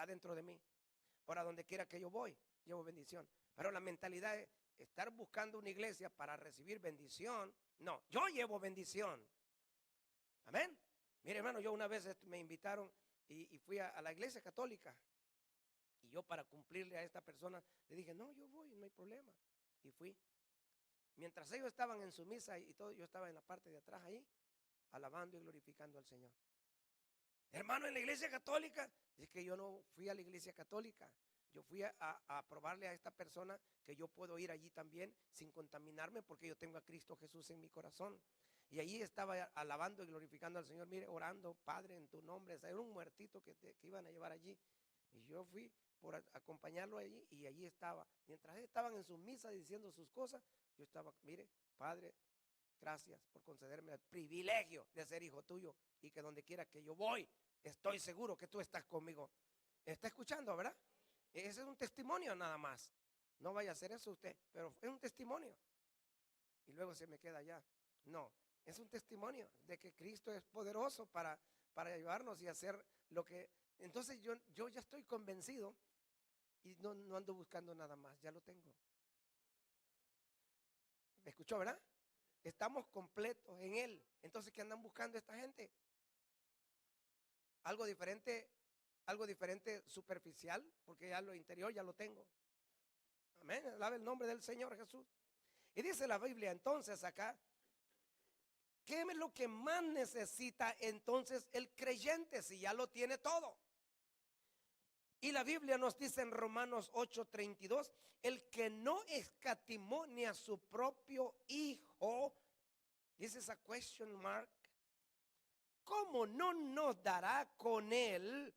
está dentro de mí. Ahora, donde quiera que yo voy, llevo bendición. Pero la mentalidad es estar buscando una iglesia para recibir bendición. No, yo llevo bendición. Amén. Mire, hermano, yo una vez me invitaron y fui a la iglesia católica. Y yo, para cumplirle a esta persona, le dije, no, yo voy, no hay problema. Y fui. Mientras ellos estaban en su misa y todo, yo estaba en la parte de atrás ahí, alabando y glorificando al Señor. Hermano, en la iglesia católica, es que yo no fui a la iglesia católica. Yo fui a probarle a esta persona que yo puedo ir allí también sin contaminarme, porque yo tengo a Cristo Jesús en mi corazón. Y allí estaba alabando y glorificando al Señor, mire, orando, Padre, en tu nombre. Era un muertito que iban a llevar allí. Y yo fui por acompañarlo allí, y allí estaba. Mientras estaban en sus misas diciendo sus cosas, yo estaba, mire, Padre, gracias por concederme el privilegio de ser hijo tuyo, y que donde quiera que yo voy, estoy seguro que tú estás conmigo. ¿Está escuchando, verdad? Ese es un testimonio nada más. No vaya a hacer eso usted, pero es un testimonio. Y luego se me queda allá. No, es un testimonio de que Cristo es poderoso para ayudarnos y hacer lo que... Entonces yo ya estoy convencido y no ando buscando nada más, ya lo tengo. ¿Me escuchó, verdad? Estamos completos en Él. Entonces, ¿qué andan buscando esta gente? Algo diferente superficial, porque ya lo interior ya lo tengo. Amén, alabe el nombre del Señor Jesús. Y dice la Biblia entonces acá, ¿qué es lo que más necesita entonces el creyente si ya lo tiene todo? Y la Biblia nos dice en Romanos 8:32, el que no escatimó ni a su propio hijo, this is a question mark, ¿cómo no nos dará con él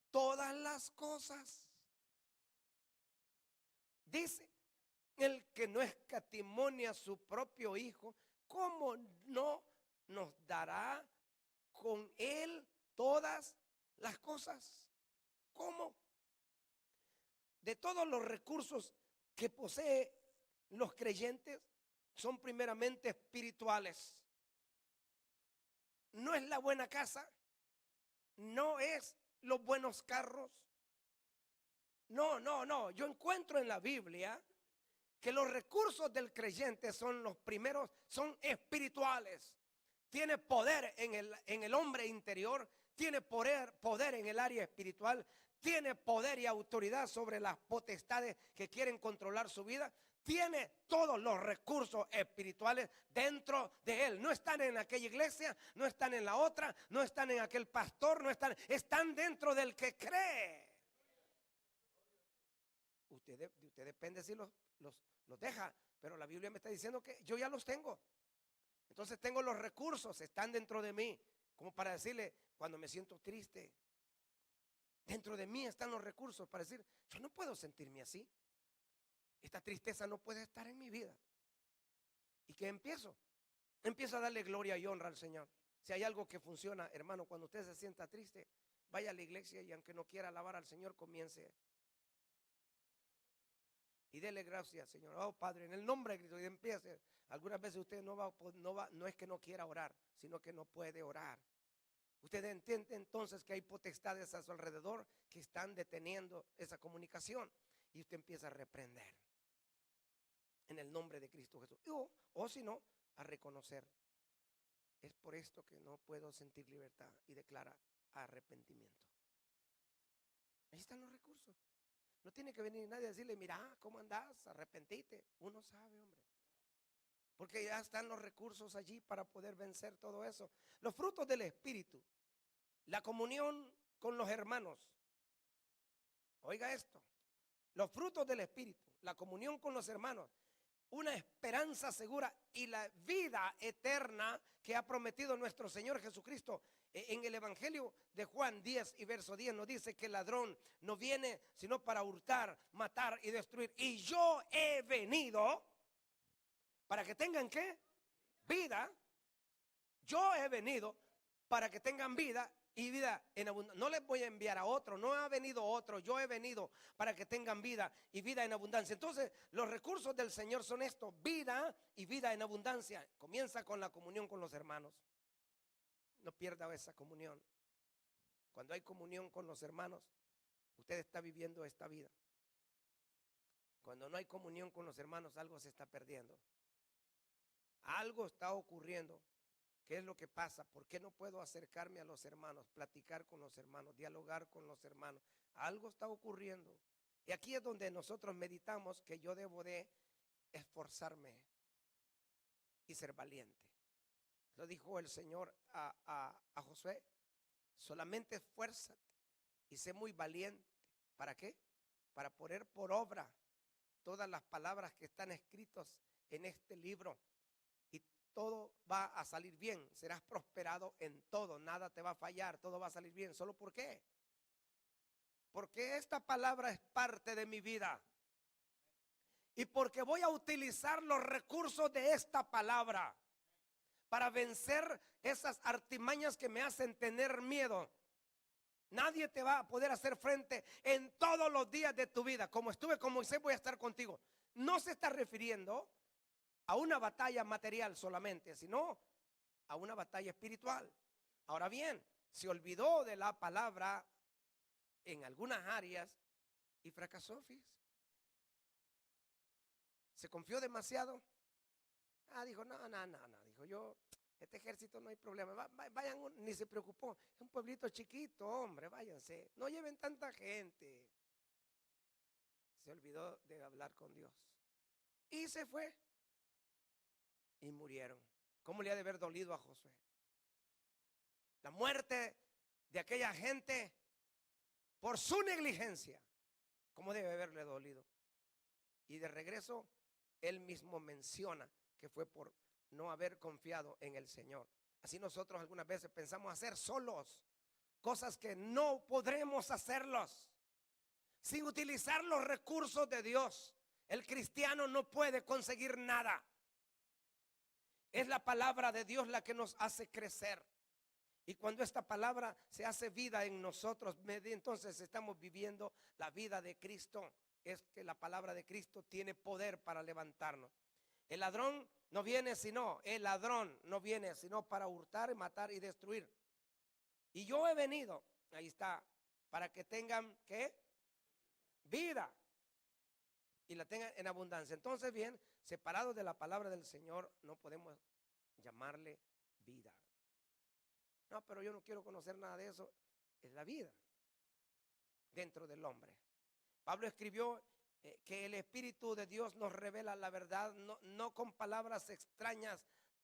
todas las cosas? Dice, el que no escatimó ni a su propio hijo, ¿cómo no nos dará con él todas las cosas? ¿Cómo? De todos los recursos que posee los creyentes, son primeramente espirituales. No es la buena casa, no es los buenos carros. No. Yo encuentro en la Biblia que los recursos del creyente son los primeros, son espirituales. Tiene poder en el hombre interior, tiene poder en el área espiritual, tiene poder y autoridad sobre las potestades que quieren controlar su vida. Tiene todos los recursos espirituales dentro de él. No están en aquella iglesia, no están en la otra, no están en aquel pastor, están dentro del que cree. Usted depende si los deja, pero la Biblia me está diciendo que yo ya los tengo. Entonces tengo los recursos, están dentro de mí, como para decirle, cuando me siento triste, dentro de mí están los recursos para decir, yo no puedo sentirme así. Esta tristeza no puede estar en mi vida. ¿Y qué empiezo? Empiezo a darle gloria y honra al Señor. Si hay algo que funciona, hermano, cuando usted se sienta triste, vaya a la iglesia y aunque no quiera alabar al Señor, comience y dele gracias, Señor. Oh, Padre, en el nombre de Cristo, y empiece. Algunas veces usted no es que no quiera orar, sino que no puede orar. Usted entiende entonces que hay potestades a su alrededor que están deteniendo esa comunicación, y usted empieza a reprender en el nombre de Cristo Jesús. O si no, a reconocer. Es por esto que no puedo sentir libertad, y declara arrepentimiento. Ahí están los recursos. No tiene que venir nadie a decirle, mira, ¿cómo andás? Arrepentite. Uno sabe, hombre. Porque ya están los recursos allí para poder vencer todo eso. Los frutos del Espíritu. La comunión con los hermanos. Oiga esto. Los frutos del Espíritu. La comunión con los hermanos. Una esperanza segura y la vida eterna que ha prometido nuestro Señor Jesucristo. En el Evangelio de Juan 10 y verso 10 nos dice que el ladrón no viene sino para hurtar, matar y destruir. Y yo he venido para que tengan ¿qué? Vida. Yo he venido para que tengan vida y vida en abundancia. No les voy a enviar a otro, no ha venido otro, yo he venido para que tengan vida y vida en abundancia. Entonces los recursos del Señor son estos, vida y vida en abundancia. Comienza con la comunión con los hermanos. No pierda esa comunión. Cuando hay comunión con los hermanos, Usted está viviendo esta vida. Cuando no hay comunión con los hermanos, algo se está perdiendo. Algo está ocurriendo. ¿Qué es lo que pasa? ¿Por qué no puedo acercarme a los hermanos, platicar con los hermanos, dialogar con los hermanos? Algo está ocurriendo. Y aquí es donde nosotros meditamos que yo debo de esforzarme y ser valiente. Lo dijo el Señor a Josué: solamente esfuérzate y sé muy valiente. ¿Para qué? Para poner por obra todas las palabras que están escritas en este libro. Y todo va a salir bien. Serás prosperado en todo. Nada te va a fallar. Todo va a salir bien. ¿Solo por qué? Porque esta palabra es parte de mi vida. Y porque voy a utilizar los recursos de esta palabra para vencer esas artimañas que me hacen tener miedo. Nadie te va a poder hacer frente en todos los días de tu vida. Como estuve con Moisés, voy a estar contigo. No se está refiriendo a una batalla material solamente, sino a una batalla espiritual. Ahora bien, se olvidó de la palabra en algunas áreas y fracasó, fíjese. Se confió demasiado. Dijo, no, dijo yo, este ejército no hay problema. Vayan, ni se preocupó. Es un pueblito chiquito, hombre, váyanse. No lleven tanta gente. Se olvidó de hablar con Dios. Y se fue. Y murieron. ¿Cómo le ha de haber dolido a Josué? La muerte de aquella gente por su negligencia. ¿Cómo debe haberle dolido? Y de regreso, él mismo menciona que fue por no haber confiado en el Señor. Así nosotros algunas veces pensamos hacer solos cosas que no podremos hacerlos sin utilizar los recursos de Dios. El cristiano no puede conseguir nada. Es la palabra de Dios la que nos hace crecer. Y cuando esta palabra se hace vida en nosotros, entonces estamos viviendo la vida de Cristo. Es que la palabra de Cristo tiene poder para levantarnos. El ladrón no viene sino para hurtar, matar y destruir. Y yo he venido, ahí está, para que tengan, ¿qué? Vida. Y la tengan en abundancia. Entonces, bien, separados de la palabra del Señor, no podemos llamarle vida. No, pero yo no quiero conocer nada de eso. Es la vida dentro del hombre. Pablo escribió que el Espíritu de Dios nos revela la verdad, no con palabras extrañas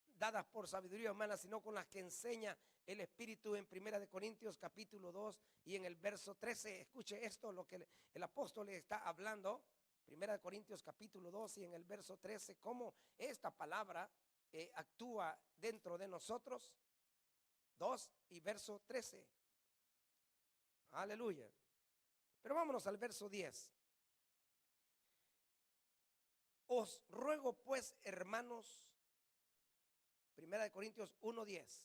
dadas por sabiduría humana, sino con las que enseña el Espíritu en 1 Corintios capítulo 2 y en el verso 13. Escuche esto, lo que el apóstol le está hablando. 1 Corintios capítulo 2 y en el verso 13, cómo esta palabra actúa dentro de nosotros. 2 y verso 13. Aleluya. Pero vámonos al verso 10. Os ruego pues, hermanos, 1 Corintios 1:10,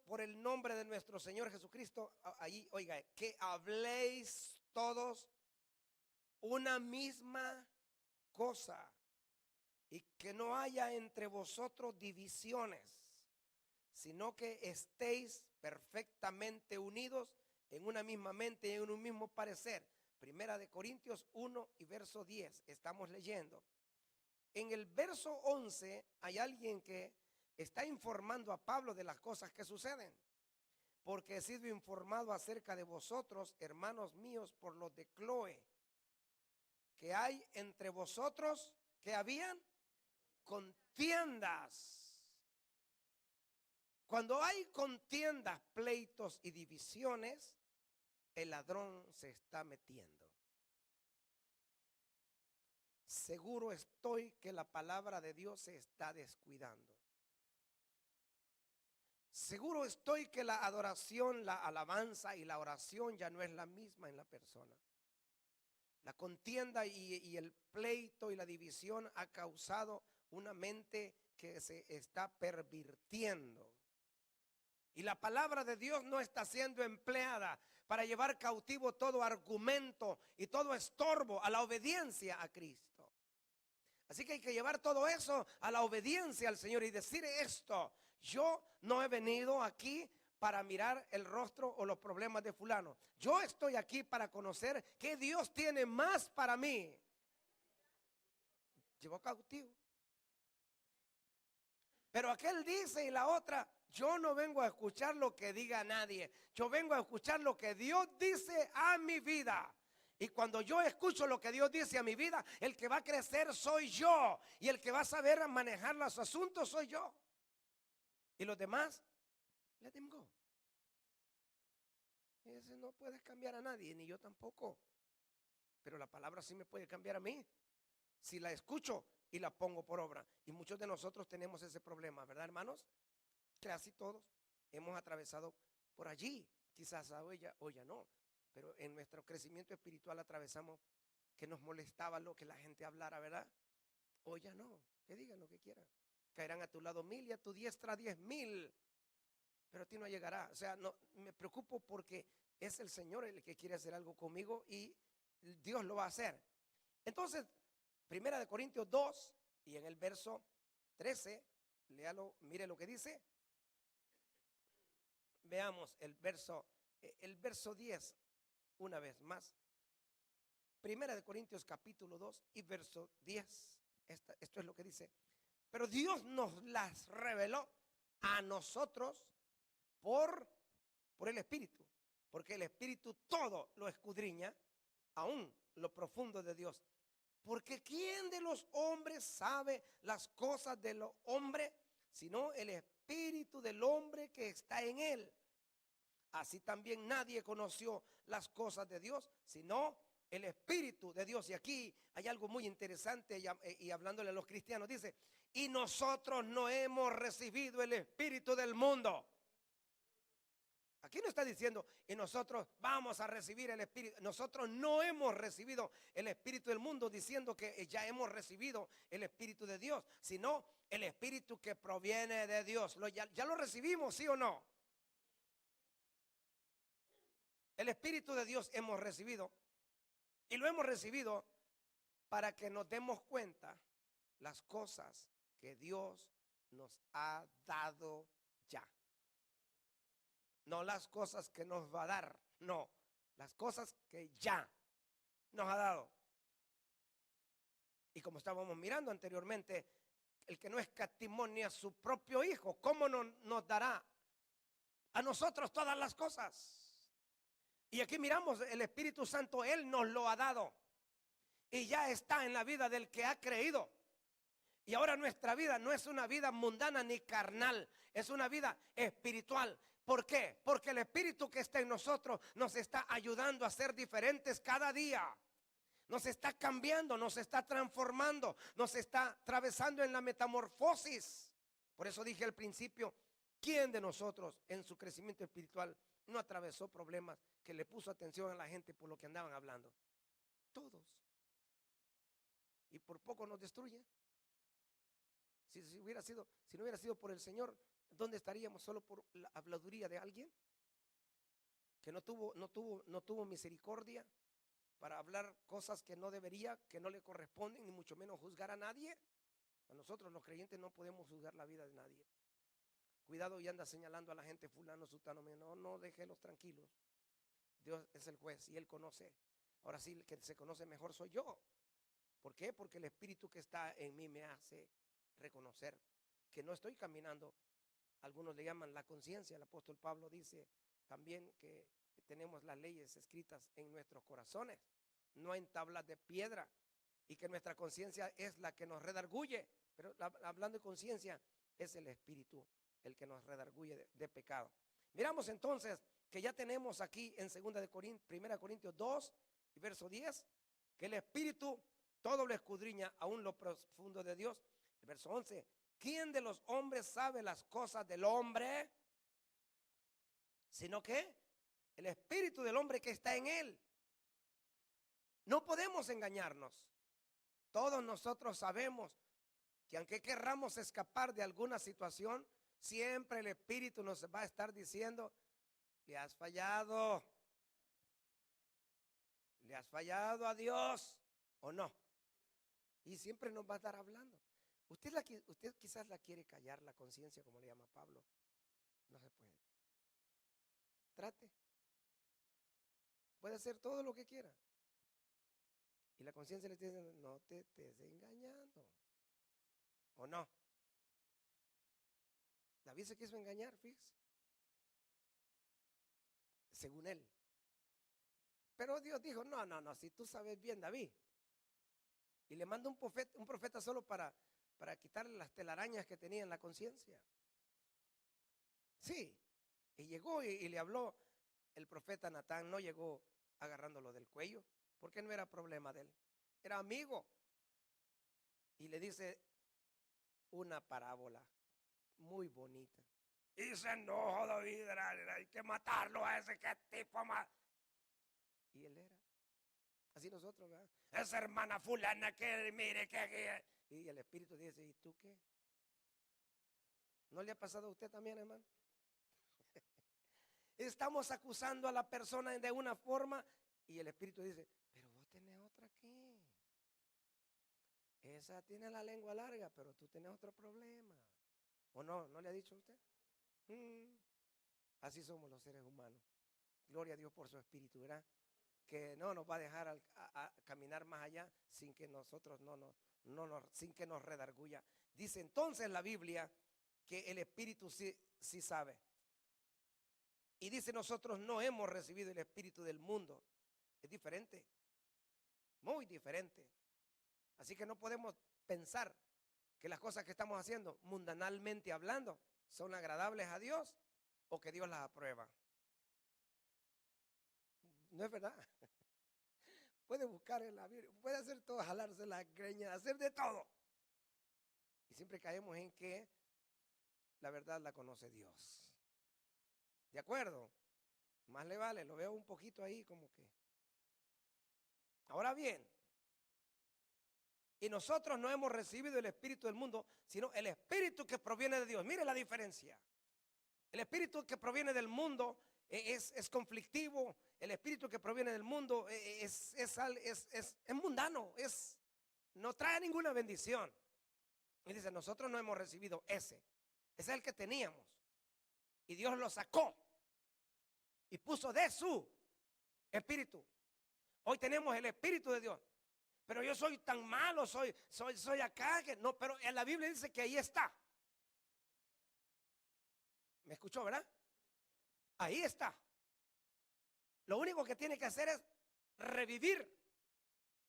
por el nombre de nuestro Señor Jesucristo, ahí, oiga, que habléis todos una misma cosa y que no haya entre vosotros divisiones, sino que estéis perfectamente unidos en una misma mente y en un mismo parecer. 1 Corintios 1 y verso 10, estamos leyendo. En el verso 11 hay alguien que está informando a Pablo de las cosas que suceden. Porque he sido informado acerca de vosotros, hermanos míos, por los de Cloé, que hay entre vosotros, que habían contiendas. Cuando hay contiendas, pleitos y divisiones, el ladrón se está metiendo. Seguro estoy que la palabra de Dios se está descuidando. Seguro estoy que la adoración, la alabanza y la oración ya no es la misma en la persona. La contienda y el pleito y la división ha causado una mente que se está pervirtiendo. Y la palabra de Dios no está siendo empleada para llevar cautivo todo argumento y todo estorbo a la obediencia a Cristo. Así que hay que llevar todo eso a la obediencia al Señor y decir esto: yo no he venido aquí para mirar el rostro o los problemas de fulano. Yo estoy aquí para conocer que Dios tiene más para mí. Llevó cautivo. Pero aquel dice y la otra, yo no vengo a escuchar lo que diga nadie. Yo vengo a escuchar lo que Dios dice a mi vida. Y cuando yo escucho lo que Dios dice a mi vida, el que va a crecer soy yo. Y el que va a saber manejar los asuntos soy yo. Y los demás, let them go. Y dice, no puedes cambiar a nadie, ni yo tampoco. Pero la palabra sí me puede cambiar a mí. Si la escucho y la pongo por obra. Y muchos de nosotros tenemos ese problema, ¿verdad, hermanos? Casi todos hemos atravesado por allí. Quizás hoy ya no. Pero en nuestro crecimiento espiritual atravesamos que nos molestaba lo que la gente hablara, ¿verdad? Hoy ya no. Que digan lo que quieran. Caerán a tu lado 1000 y a tu diestra 10,000. Pero a ti no llegará. O sea, no me preocupo porque es el Señor el que quiere hacer algo conmigo y Dios lo va a hacer. Entonces, Primera de Corintios 2 y en el verso 13, léalo, mire lo que dice. Veamos el verso 10 una vez más. Primera de Corintios capítulo 2 y verso 10. Esto es lo que dice. Pero Dios nos las reveló a nosotros por el Espíritu. Porque el Espíritu todo lo escudriña, aún lo profundo de Dios. Porque ¿quién de los hombres sabe las cosas de los hombres, sino el espíritu del hombre que está en él? Así también nadie conoció las cosas de Dios, sino el espíritu de Dios. Y aquí hay algo muy interesante y hablándole a los cristianos, dice, y nosotros no hemos recibido el espíritu del mundo. Aquí no está diciendo, y nosotros vamos a recibir el Espíritu. Nosotros no hemos recibido el Espíritu del mundo diciendo que ya hemos recibido el Espíritu de Dios, sino el Espíritu que proviene de Dios. ¿Ya lo recibimos, sí o no? El Espíritu de Dios hemos recibido. Y lo hemos recibido para que nos demos cuenta las cosas que Dios nos ha dado ya. No las cosas que nos va a dar, no, las cosas que ya nos ha dado. Y como estábamos mirando anteriormente, el que no escatimó ni a su propio hijo, ¿cómo no nos dará a nosotros todas las cosas? Y aquí miramos, el Espíritu Santo, Él nos lo ha dado. Y ya está en la vida del que ha creído. Y ahora nuestra vida no es una vida mundana ni carnal, es una vida espiritual. ¿Por qué? Porque el Espíritu que está en nosotros nos está ayudando a ser diferentes cada día. Nos está cambiando, nos está transformando, nos está atravesando en la metamorfosis. Por eso dije al principio, ¿quién de nosotros en su crecimiento espiritual no atravesó problemas que le puso atención a la gente por lo que andaban hablando? Todos. Y por poco nos destruye. Si no hubiera sido por el Señor, ¿dónde estaríamos? ¿Solo por la habladuría de alguien que no tuvo misericordia para hablar cosas que no debería, que no le corresponden, ni mucho menos juzgar a nadie? A nosotros los creyentes no podemos juzgar la vida de nadie. Cuidado y anda señalando a la gente fulano, sutano, no déjelos tranquilos. Dios es el juez y Él conoce. Ahora sí, el que se conoce mejor soy yo. ¿Por qué? Porque el Espíritu que está en mí me hace reconocer que no estoy caminando. Algunos le llaman la conciencia. El apóstol Pablo dice también que tenemos las leyes escritas en nuestros corazones, no en tablas de piedra, y que nuestra conciencia es la que nos redarguye. Pero hablando de conciencia, es el Espíritu el que nos redarguye de pecado. Miramos entonces que ya tenemos aquí en 1 Corintios 2 y verso 10, que el Espíritu todo lo escudriña, aún lo profundo de Dios. El verso 11, ¿quién de los hombres sabe las cosas del hombre? Sino que el espíritu del hombre que está en él. No podemos engañarnos. Todos nosotros sabemos que aunque querramos escapar de alguna situación, siempre el Espíritu nos va a estar diciendo, le has fallado a Dios o no. Y siempre nos va a estar hablando. Usted quizás la quiere callar, la conciencia, como le llama Pablo. No se puede. trate. Puede hacer todo lo que quiera. Y la conciencia le dice, no te estés engañando. ¿O no? David se quiso engañar, fíjese. Según él. Pero Dios dijo, no, si tú sabes bien, David. Y le manda un profeta solo para quitarle las telarañas que tenía en la conciencia. Sí. Y llegó y le habló. El profeta Natán no llegó agarrándolo del cuello, porque no era problema de él. Era amigo. Y le dice una parábola muy bonita. Y dice, no, David, hay que matarlo a ese que tipo más. Y él era. Así nosotros, ¿verdad? Esa hermana fulana que mire que. Y el Espíritu dice, ¿y tú qué? ¿No le ha pasado a usted también, hermano? Estamos acusando a la persona de una forma y el Espíritu dice, pero vos tenés otra aquí. Esa tiene la lengua larga, pero tú tenés otro problema. ¿O no? ¿No le ha dicho a usted? Así somos los seres humanos. Gloria a Dios por su Espíritu, ¿verdad? Que no nos va a dejar a caminar más allá sin que nosotros sin que nos redarguya. Dice entonces la Biblia que el Espíritu sí sabe. Y dice nosotros no hemos recibido el espíritu del mundo. Es diferente. Muy diferente. Así que no podemos pensar que las cosas que estamos haciendo, mundanalmente hablando, son agradables a Dios o que Dios las aprueba. No es verdad. Puede buscar en la Biblia, puede hacer todo, jalarse la greña, hacer de todo. Y siempre caemos en que la verdad la conoce Dios. ¿De acuerdo? Más le vale, lo veo un poquito ahí como que. Ahora bien, y nosotros no hemos recibido el espíritu del mundo, sino el espíritu que proviene de Dios. Mire la diferencia. El espíritu que proviene del mundo es conflictivo. El espíritu que proviene del mundo es mundano, no trae ninguna bendición. Y dice, nosotros no hemos recibido ese. Ese es el que teníamos. Y Dios lo sacó y puso de su espíritu. Hoy tenemos el espíritu de Dios. Pero yo soy tan malo, soy acá, que no, pero en la Biblia dice que ahí está. ¿Me escuchó, verdad? Ahí está. Lo único que tiene que hacer es revivir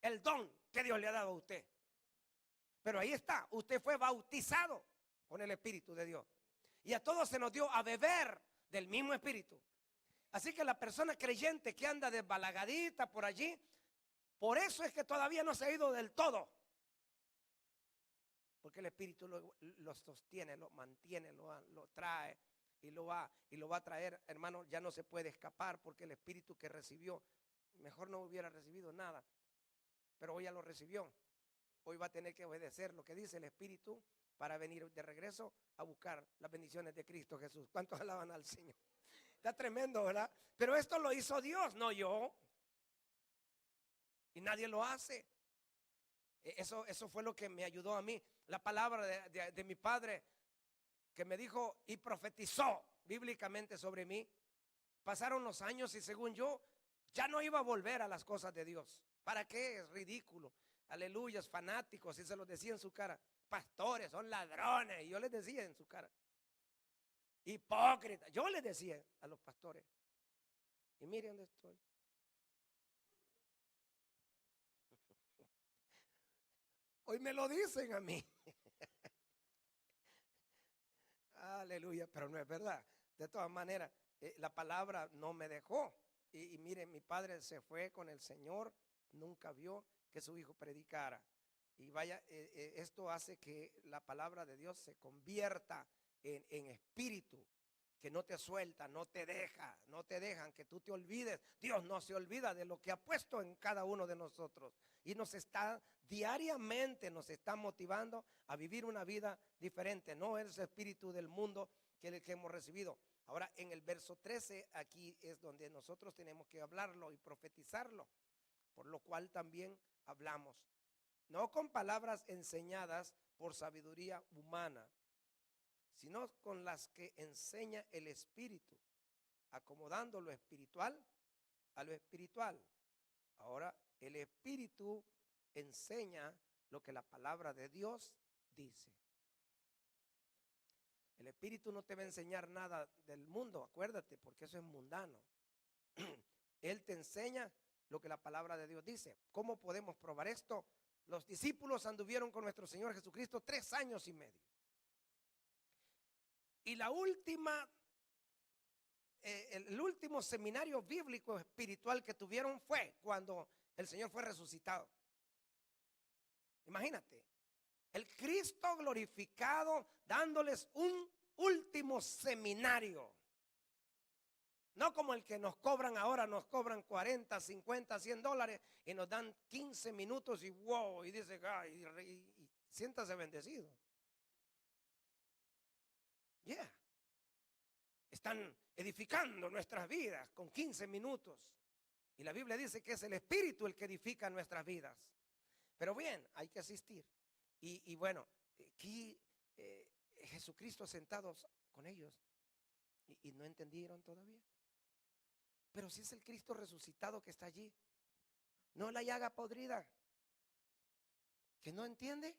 el don que Dios le ha dado a usted. Pero ahí está, usted fue bautizado con el Espíritu de Dios. Y a todos se nos dio a beber del mismo Espíritu. Así que la persona creyente que anda desbalagadita por allí, por eso es que todavía no se ha ido del todo. Porque el Espíritu lo sostiene, lo mantiene, lo trae y lo va a traer. Hermano, ya no se puede escapar porque el Espíritu que recibió, mejor no hubiera recibido nada. Pero hoy ya lo recibió. Hoy va a tener que obedecer lo que dice el Espíritu para venir de regreso a buscar las bendiciones de Cristo Jesús. ¿Cuántos alaban al Señor? Está tremendo, ¿verdad? Pero esto lo hizo Dios, no yo. Y nadie lo hace. Eso fue lo que me ayudó a mí. La palabra de mi padre que me dijo y profetizó bíblicamente sobre mí. Pasaron los años y según yo ya no iba a volver a las cosas de Dios. ¿Para qué? Es ridículo. Aleluyas, fanáticos, y se los decía en su cara. Pastores, son ladrones. Y yo les decía en su cara. Hipócritas. Yo les decía a los pastores. Y mire dónde estoy. Hoy me lo dicen a mí. Aleluya, pero no es verdad. De todas maneras, la palabra no me dejó. Y miren, mi padre se fue con el Señor, nunca vio que su hijo predicara. Y vaya, esto hace que la palabra de Dios se convierta en espíritu, que no te suelta, no te dejan que tú te olvides. Dios no se olvida de lo que ha puesto en cada uno de nosotros. Y diariamente nos está motivando a vivir una vida diferente. No es el espíritu del mundo que hemos recibido. Ahora en el verso 13, aquí es donde nosotros tenemos que hablarlo y profetizarlo. Por lo cual también hablamos. No con palabras enseñadas por sabiduría humana, sino con las que enseña el Espíritu, acomodando lo espiritual a lo espiritual. Ahora el Espíritu enseña lo que la palabra de Dios dice. El Espíritu no te va a enseñar nada del mundo, acuérdate, porque eso es mundano. Él te enseña lo que la palabra de Dios dice. ¿Cómo podemos probar esto? Los discípulos anduvieron con nuestro Señor Jesucristo 3 años y medio. Y la última, el último seminario bíblico espiritual que tuvieron fue cuando el Señor fue resucitado. Imagínate, el Cristo glorificado dándoles un último seminario. No como el que nos cobran ahora, nos cobran 40, 50, 100 dólares y nos dan 15 minutos y wow, y dice, y siéntase bendecido. Están edificando nuestras vidas con 15 minutos. Y la Biblia dice que es el Espíritu el que edifica nuestras vidas. Pero bien, hay que asistir. Y bueno, aquí Jesucristo sentados con ellos y no entendieron todavía. Pero si es el Cristo resucitado que está allí, no la llaga podrida, que no entiende.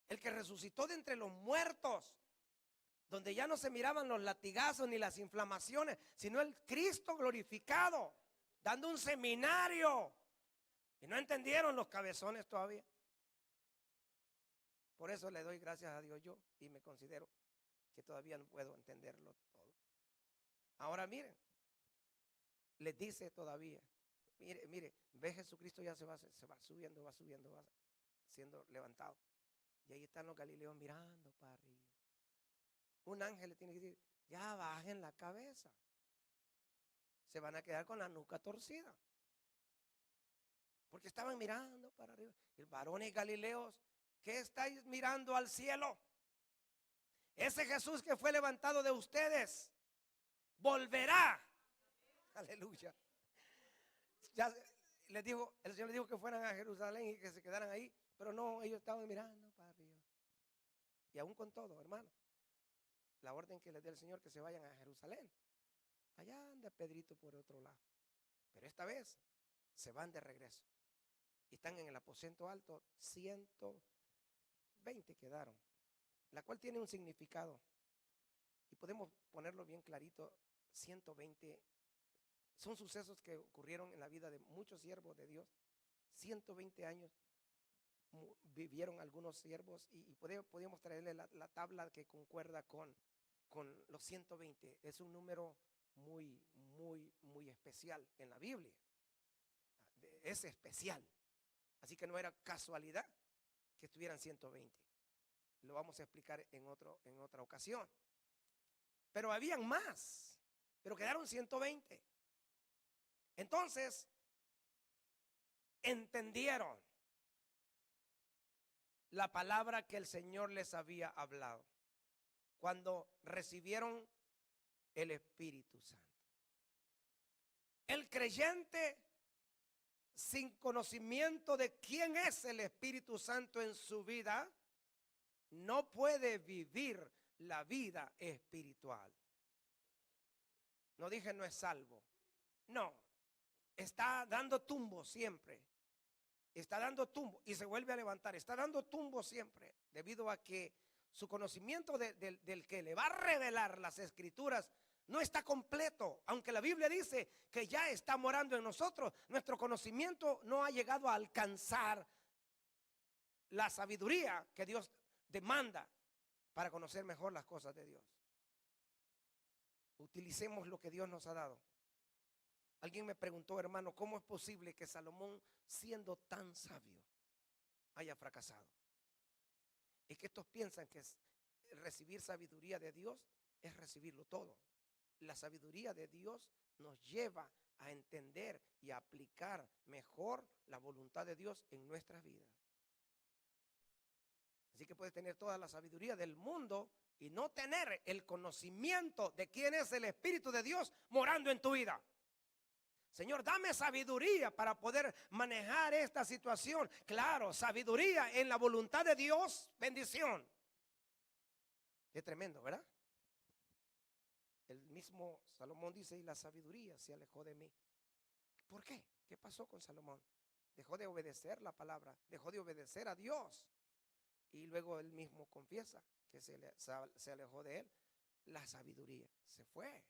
El que resucitó de entre los muertos, donde ya no se miraban los latigazos ni las inflamaciones, sino el Cristo glorificado, dando un seminario. Y no entendieron los cabezones todavía. Por eso le doy gracias a Dios yo y me considero que todavía no puedo entenderlo todo. Ahora miren, les dice todavía, mire, ve Jesucristo ya se va subiendo, va siendo levantado. Y ahí están los galileos mirando para arriba. Un ángel le tiene que decir, ya bajen la cabeza. Se van a quedar con la nuca torcida. Porque estaban mirando para arriba. Y varones galileos, ¿qué estáis mirando al cielo? Ese Jesús que fue levantado de ustedes volverá. Aleluya. Ya les dijo, el Señor les dijo que fueran a Jerusalén y que se quedaran ahí, pero no, ellos estaban mirando para arriba. Y aún con todo, hermano, la orden que les dé el Señor que se vayan a Jerusalén. Allá anda Pedrito por otro lado. Pero esta vez se van de regreso. Y están en el aposento alto, 120 quedaron, la cual tiene un significado. Y podemos ponerlo bien clarito, 120 son sucesos que ocurrieron en la vida de muchos siervos de Dios. 120 años vivieron algunos siervos y podíamos traerle la tabla que concuerda con los 120. Es un número muy, muy, muy especial en la Biblia. Es especial. Así que no era casualidad que estuvieran 120. Lo vamos a explicar en otra ocasión. Pero habían más, pero quedaron 120. Entonces, entendieron la palabra que el Señor les había hablado cuando recibieron el Espíritu Santo. El creyente sin conocimiento de quién es el Espíritu Santo en su vida no puede vivir la vida espiritual. No dije no es salvo. No, está dando tumbo siempre. Está dando tumbo y se vuelve a levantar. Está dando tumbo siempre debido a que su conocimiento del que le va a revelar las escrituras no está completo. Aunque la Biblia dice que ya está morando en nosotros, nuestro conocimiento no ha llegado a alcanzar la sabiduría que Dios demanda para conocer mejor las cosas de Dios. Utilicemos lo que Dios nos ha dado. Alguien me preguntó, hermano, ¿cómo es posible que Salomón, siendo tan sabio, haya fracasado? Es que estos piensan que recibir sabiduría de Dios es recibirlo todo. La sabiduría de Dios nos lleva a entender y a aplicar mejor la voluntad de Dios en nuestras vidas. Así que puedes tener toda la sabiduría del mundo y no tener el conocimiento de quién es el Espíritu de Dios morando en tu vida. Señor, dame sabiduría para poder manejar esta situación. Claro, sabiduría en la voluntad de Dios, bendición. Es tremendo, ¿verdad? el mismo Salomón dice, y la sabiduría se alejó de mí. ¿Por qué? ¿Qué pasó con Salomón? Dejó de obedecer la palabra, dejó de obedecer a Dios. Y luego él mismo confiesa que se alejó de él. La sabiduría se fue.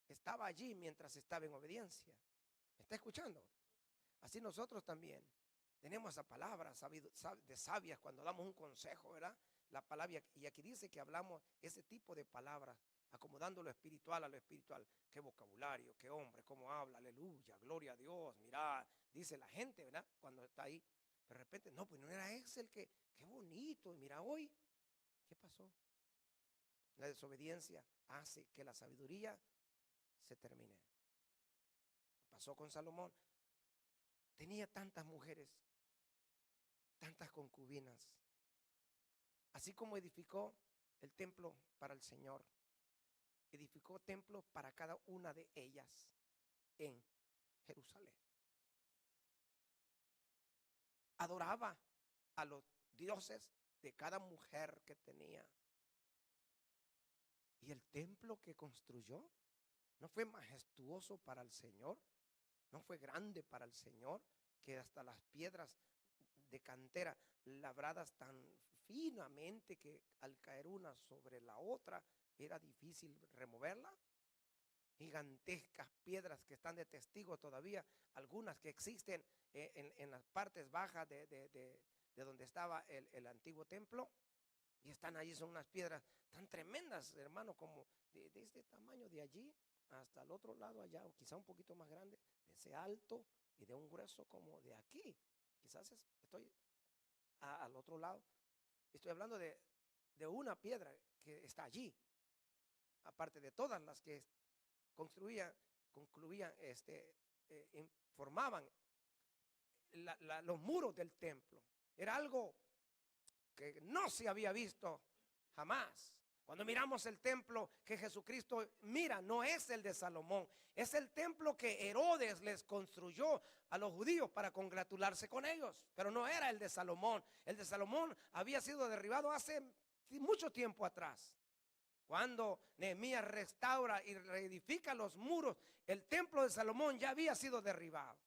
Estaba allí mientras estaba en obediencia. ¿Me está escuchando? Así nosotros también tenemos esa palabra de sabias cuando damos un consejo, ¿verdad? La palabra, y aquí dice que hablamos ese tipo de palabras, acomodando lo espiritual a lo espiritual. Qué vocabulario, qué hombre, cómo habla, aleluya, gloria a Dios. Mira, dice la gente, ¿verdad? Cuando está ahí, de repente, no, pues no era ese el que, qué bonito. Y mira hoy, ¿qué pasó? La desobediencia hace que la sabiduría se termine. Pasó con Salomón. Tenía tantas mujeres, tantas concubinas. Así como edificó el templo para el Señor, edificó templos para cada una de ellas en Jerusalén. Adoraba a los dioses de cada mujer que tenía. Y el templo que construyó no fue majestuoso para el Señor, no fue grande para el Señor, que hasta las piedras de cantera labradas tan finamente que al caer una sobre la otra era difícil removerla. Gigantescas piedras que están de testigo todavía, algunas que existen en las partes bajas de donde estaba el antiguo templo. Y están allí, son unas piedras tan tremendas, hermano, como de este tamaño de allí hasta el otro lado allá, o quizá un poquito más grande, de ese alto y de un grueso como de aquí. Quizás estoy al otro lado. Estoy hablando de una piedra que está allí, aparte de todas las que concluían, formaban los muros del templo. Era algo que no se había visto jamás. Cuando miramos el templo que Jesucristo mira, no es el de Salomón, es el templo que Herodes les construyó a los judíos para congratularse con ellos, pero no era el de Salomón. El de Salomón había sido derribado hace mucho tiempo atrás. Cuando Nehemías restaura y reedifica los muros, el templo de Salomón ya había sido derribado.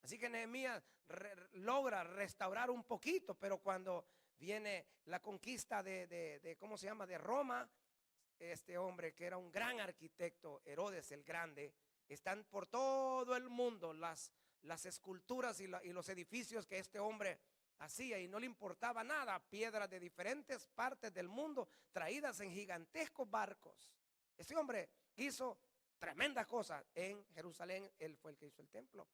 Así que Nehemías logra restaurar un poquito, pero cuando viene la conquista ¿cómo se llama? De Roma, este hombre que era un gran arquitecto, Herodes el Grande, están por todo el mundo las esculturas y los edificios que este hombre hacía, y no le importaba nada, piedras de diferentes partes del mundo traídas en gigantescos barcos. Este hombre hizo tremendas cosas en Jerusalén. Él fue el que hizo el templo,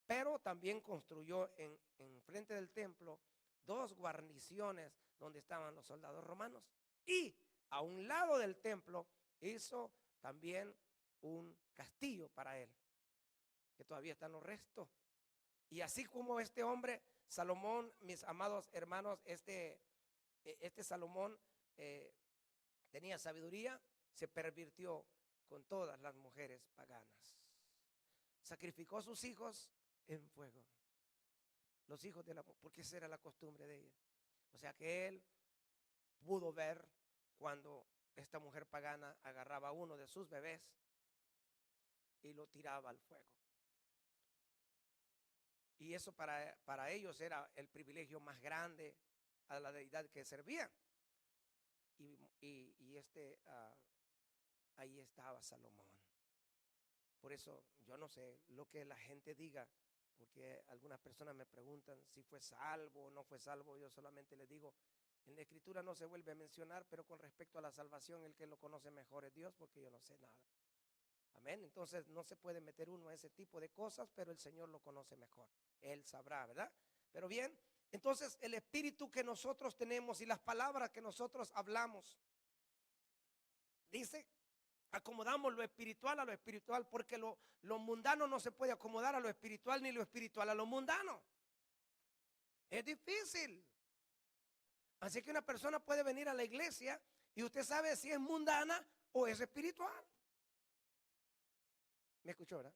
pero también construyó en frente del templo 2 guarniciones donde estaban los soldados romanos, y a un lado del templo hizo también un castillo para él, que todavía están los restos. Y así como este hombre Salomón, mis amados hermanos, este Salomón tenía sabiduría, se pervirtió con todas las mujeres paganas. Sacrificó a sus hijos en fuego. Los hijos de la mujer, porque esa era la costumbre de ella. O sea que él pudo ver cuando esta mujer pagana agarraba a uno de sus bebés y lo tiraba al fuego. Y eso para ellos era el privilegio más grande a la deidad que servían. Ahí estaba Salomón. Por eso yo no sé lo que la gente diga, porque algunas personas me preguntan si fue salvo o no fue salvo. Yo solamente les digo, en la escritura no se vuelve a mencionar, pero con respecto a la salvación, el que lo conoce mejor es Dios, porque yo no sé nada. Amén. Entonces no se puede meter uno a ese tipo de cosas, pero el Señor lo conoce mejor. Él sabrá, ¿verdad? Pero bien, entonces el espíritu que nosotros tenemos y las palabras que nosotros hablamos, dice, acomodamos lo espiritual a lo espiritual, porque lo mundano no se puede acomodar a lo espiritual, ni lo espiritual a lo mundano. Es difícil. Así que una persona puede venir a la iglesia y usted sabe si es mundana o es espiritual. ¿Me escuchó, verdad?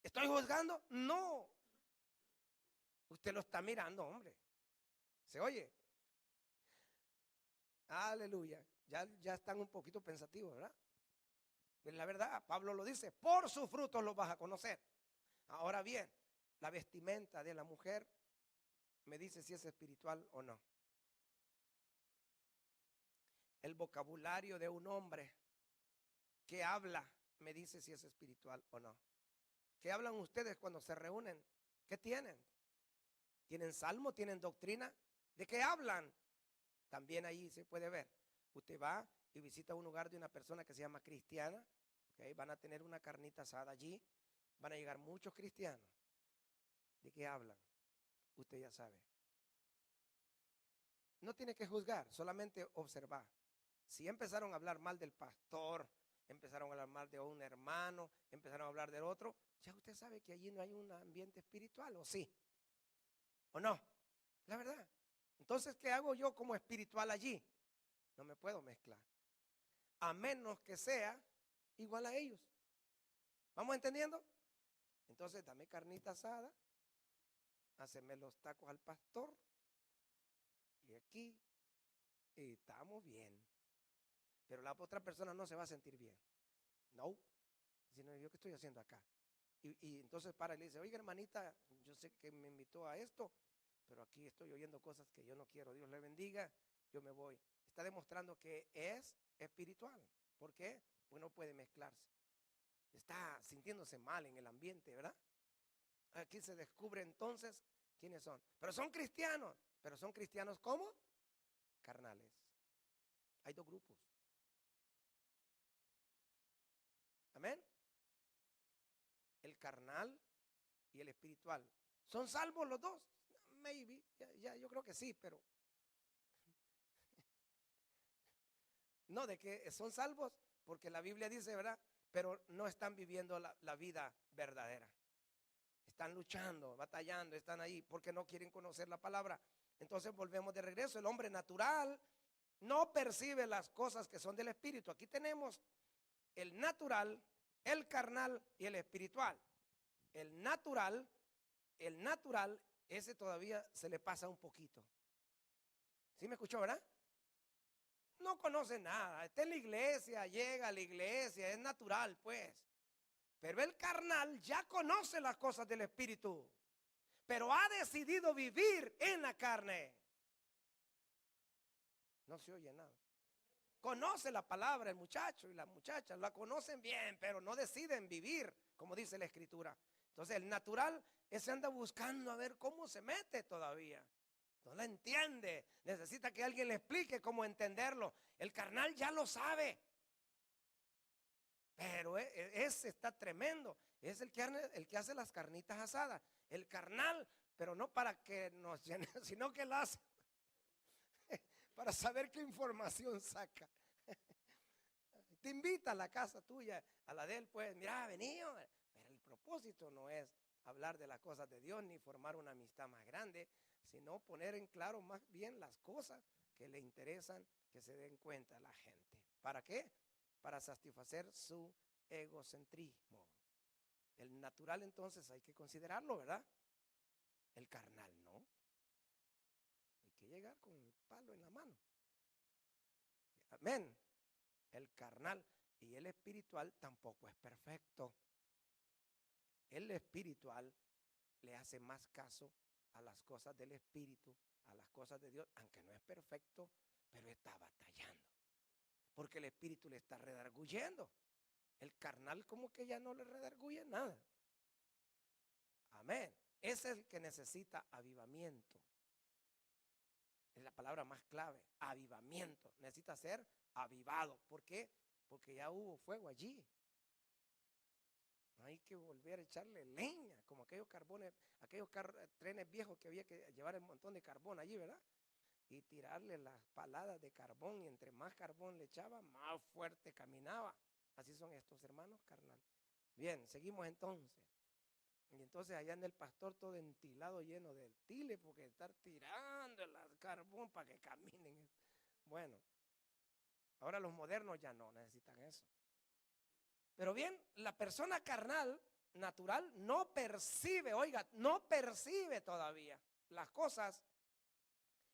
¿Estoy juzgando? No. Usted lo está mirando, hombre. ¿Se oye? Aleluya. Ya están un poquito pensativos, ¿verdad? Pero la verdad, Pablo lo dice, por sus frutos los vas a conocer. Ahora bien, la vestimenta de la mujer me dice si es espiritual o no. El vocabulario de un hombre que habla me dice si es espiritual o no. ¿Qué hablan ustedes cuando se reúnen? ¿Qué tienen? ¿Tienen salmo? ¿Tienen doctrina? ¿De qué hablan? También ahí se puede ver. Usted va y visita un lugar de una persona que se llama cristiana, ¿okay? Van a tener una carnita asada allí, van a llegar muchos cristianos. ¿De qué hablan? Usted ya sabe. No tiene que juzgar, solamente observar. Si empezaron a hablar mal del pastor, empezaron a hablar mal de un hermano, empezaron a hablar del otro, ya usted sabe que allí no hay un ambiente espiritual, ¿o sí? ¿O no? La verdad. Entonces, ¿qué hago yo como espiritual allí? No me puedo mezclar. A menos que sea igual a ellos. ¿Vamos entendiendo? Entonces, dame carnita asada, haceme los tacos al pastor, y aquí estamos bien. Pero la otra persona no se va a sentir bien. No. Sino yo qué estoy haciendo acá. Y entonces para y le dice, oiga hermanita, yo sé que me invitó a esto, pero aquí estoy oyendo cosas que yo no quiero. Dios le bendiga, yo me voy. Está demostrando que es espiritual. ¿Por qué? Pues no puede mezclarse. Está sintiéndose mal en el ambiente, ¿verdad? Aquí se descubre entonces quiénes son. Pero son cristianos. ¿Pero son cristianos cómo? Carnales. Hay dos grupos. Amén. El carnal y el espiritual. ¿Son salvos los dos? Maybe, yo creo que sí, pero no, de que son salvos porque la Biblia dice, ¿verdad? Pero no están viviendo la vida verdadera. Están luchando, batallando, están ahí porque no quieren conocer la palabra. Entonces volvemos de regreso. El hombre natural no percibe las cosas que son del espíritu. Aquí tenemos el natural, el carnal y el espiritual. El natural, ese todavía se le pasa un poquito. ¿Sí me escuchó, verdad? No conoce nada, está en la iglesia, llega a la iglesia, es natural pues. Pero el carnal ya conoce las cosas del espíritu, pero ha decidido vivir en la carne. No se oye nada. Conoce la palabra el muchacho y la muchacha, la conocen bien, pero no deciden vivir, como dice la escritura. Entonces el natural, ese anda buscando a ver cómo se mete todavía. No la entiende, necesita que alguien le explique cómo entenderlo. El carnal ya lo sabe, pero ese está tremendo. Es el que hace las carnitas asadas. El carnal, pero no para que nos llene, sino que lo hace para saber qué información saca. Te invita a la casa tuya, a la de él, pues, mira, venido. Pero el propósito no es hablar de las cosas de Dios ni formar una amistad más grande, sino poner en claro más bien las cosas que le interesan que se den cuenta la gente. ¿Para qué? Para satisfacer su egocentrismo. El natural entonces hay que considerarlo, ¿verdad? El carnal no. Hay que llegar con el palo en la mano. Amén. El carnal y el espiritual tampoco es perfecto. El espiritual le hace más caso a las cosas del espíritu, a las cosas de Dios, aunque no es perfecto, pero está batallando. Porque el espíritu le está redarguyendo. El carnal como que ya no le redarguye nada. Amén. Ese es el que necesita avivamiento. Es la palabra más clave, avivamiento. Necesita ser avivado. ¿Por qué? Porque ya hubo fuego allí. Hay que volver a echarle leña, como aquellos carbones, trenes viejos que había que llevar un montón de carbón allí, ¿verdad? Y tirarle las paladas de carbón, y entre más carbón le echaba, más fuerte caminaba. Así son estos hermanos carnal. Bien, seguimos entonces. Y entonces allá en el pastor todo entilado, lleno de tile, porque estar tirando el carbón para que caminen. Bueno, ahora los modernos ya no necesitan eso. Pero bien, la persona carnal, natural, no percibe, oiga, no percibe todavía las cosas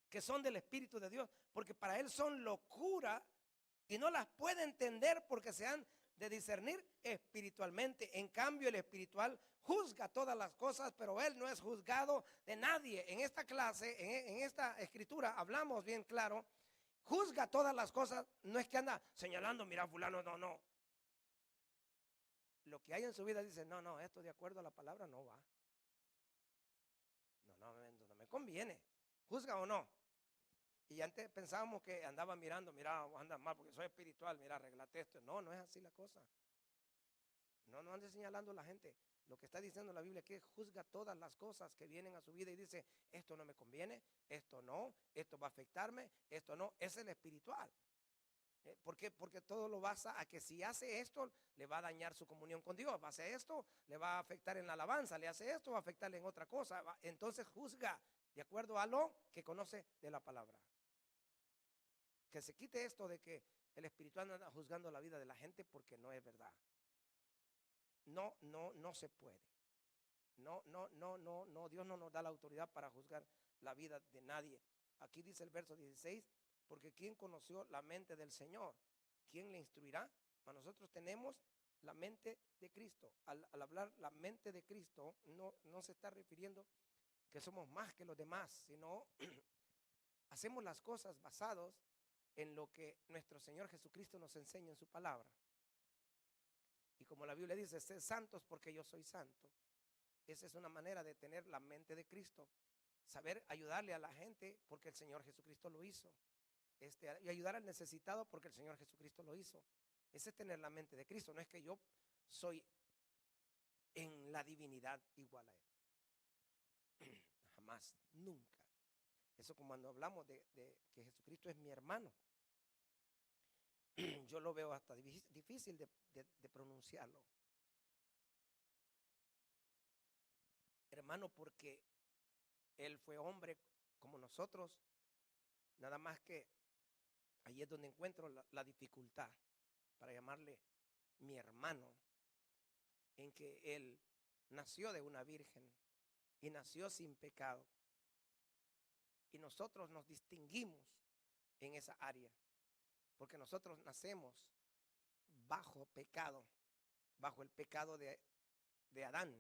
que son del Espíritu de Dios, porque para él son locura y no las puede entender porque se han de discernir espiritualmente. En cambio, el espiritual juzga todas las cosas, pero él no es juzgado de nadie. En esta clase, en esta escritura, hablamos bien claro, juzga todas las cosas. No es que anda señalando, mira fulano, no. Lo que hay en su vida dice, no, esto de acuerdo a la palabra no va. No me conviene. ¿Juzga o no? Y antes pensábamos que andaba mirando, mira, anda mal porque soy espiritual, mira, arreglate esto. No es así la cosa. No ande señalando a la gente. Lo que está diciendo la Biblia es que juzga todas las cosas que vienen a su vida y dice, esto no me conviene, esto no, esto va a afectarme, esto no. Es el espiritual. ¿Por qué? Porque todo lo basa a que si hace esto, le va a dañar su comunión con Dios. Hace esto, le va a afectar en la alabanza. Le hace esto, va a afectarle en otra cosa. Entonces juzga de acuerdo a lo que conoce de la palabra. Que se quite esto de que el espiritual anda juzgando la vida de la gente porque no es verdad. No se puede. No, Dios no nos da la autoridad para juzgar la vida de nadie. Aquí dice el verso 16, porque ¿quién conoció la mente del Señor? ¿Quién le instruirá? Nosotros tenemos la mente de Cristo. Al hablar la mente de Cristo, no se está refiriendo que somos más que los demás, sino hacemos las cosas basados en lo que nuestro Señor Jesucristo nos enseña en su palabra. Y como la Biblia dice, sed santos porque yo soy santo. Esa es una manera de tener la mente de Cristo. Saber ayudarle a la gente porque el Señor Jesucristo lo hizo. Y ayudar al necesitado porque el Señor Jesucristo lo hizo. Ese es tener la mente de Cristo. No es que yo soy en la divinidad igual a Él. Jamás, nunca. Eso como cuando hablamos de que Jesucristo es mi hermano. Yo lo veo hasta difícil de pronunciarlo. Hermano, porque Él fue hombre como nosotros, nada más que ahí es donde encuentro la dificultad para llamarle mi hermano, en que Él nació de una virgen y nació sin pecado. Y nosotros nos distinguimos en esa área, porque nosotros nacemos bajo pecado, bajo el pecado de Adán.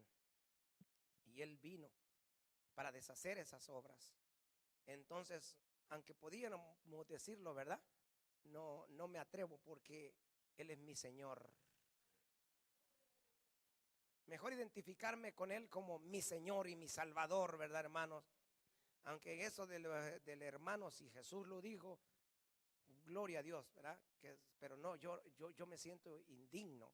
Y Él vino para deshacer esas obras. Entonces, aunque podíamos decirlo, ¿verdad? No me atrevo porque Él es mi Señor. Mejor identificarme con Él como mi Señor y mi Salvador, ¿verdad, hermanos? Aunque en eso del hermano, si Jesús lo dijo, gloria a Dios, ¿verdad? Pero no, yo me siento indigno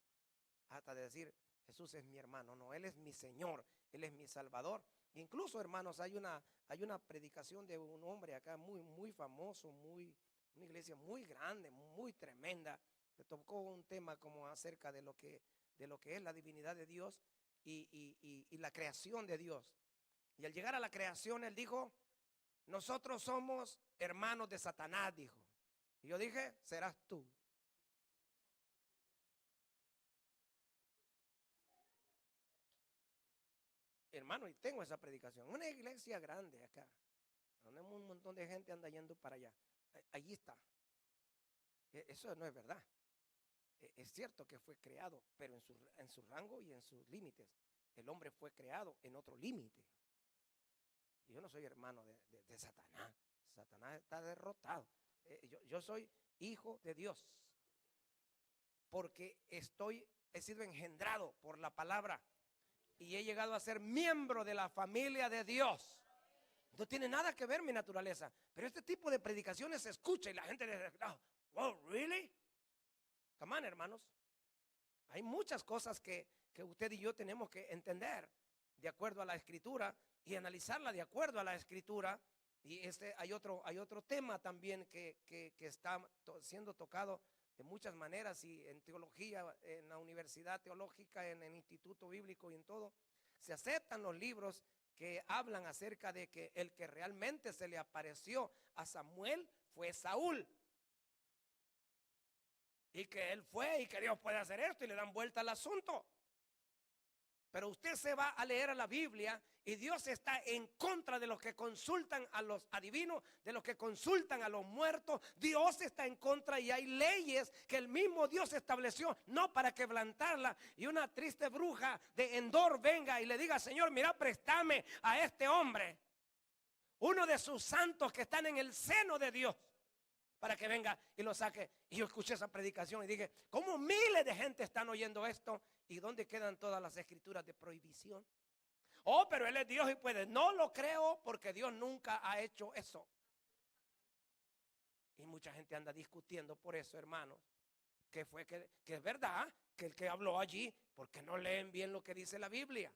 hasta de decir, Jesús es mi hermano. No, Él es mi Señor, Él es mi Salvador. Incluso, hermanos, hay una predicación de un hombre acá muy famoso, una iglesia muy grande, muy tremenda, que tocó un tema como acerca de lo que es la divinidad de Dios y la creación de Dios. Y al llegar a la creación, él dijo, nosotros somos hermanos de Satanás, dijo. Y yo dije, serás tú. Hermano, y tengo esa predicación. Una iglesia grande acá, donde un montón de gente anda yendo para allá. Allí está. Eso no es verdad. Es cierto que fue creado, pero en su rango y en sus límites. El hombre fue creado en otro límite. Y yo no soy hermano de Satanás. Satanás está derrotado. Yo soy hijo de Dios. Porque he sido engendrado por la palabra. Y he llegado a ser miembro de la familia de Dios. No tiene nada que ver mi naturaleza. Pero este tipo de predicaciones se escucha y la gente dice, oh, ¿really? Come on, hermanos. Hay muchas cosas que usted y yo tenemos que entender de acuerdo a la Escritura y analizarla de acuerdo a la Escritura. Y hay otro tema también que está siendo tocado de muchas maneras, y en teología, en la universidad teológica, en el instituto bíblico y en todo, se aceptan los libros que hablan acerca de que el que realmente se le apareció a Samuel fue Saúl. Y que él fue y que Dios puede hacer esto y le dan vuelta al asunto. Pero usted se va a leer a la Biblia y Dios está en contra de los que consultan a los adivinos, de los que consultan a los muertos. Dios está en contra y hay leyes que el mismo Dios estableció, no para quebrantarla. Y una triste bruja de Endor venga y le diga: Señor, mira, préstame a este hombre, uno de sus santos que están en el seno de Dios, para que venga y lo saque. Y yo escuché esa predicación y dije: ¿cómo miles de gente están oyendo esto? ¿Y dónde quedan todas las escrituras de prohibición? Oh, pero Él es Dios y puede. No lo creo, porque Dios nunca ha hecho eso. Y mucha gente anda discutiendo por eso, hermanos. Que es verdad que el que habló allí, porque no leen bien lo que dice la Biblia,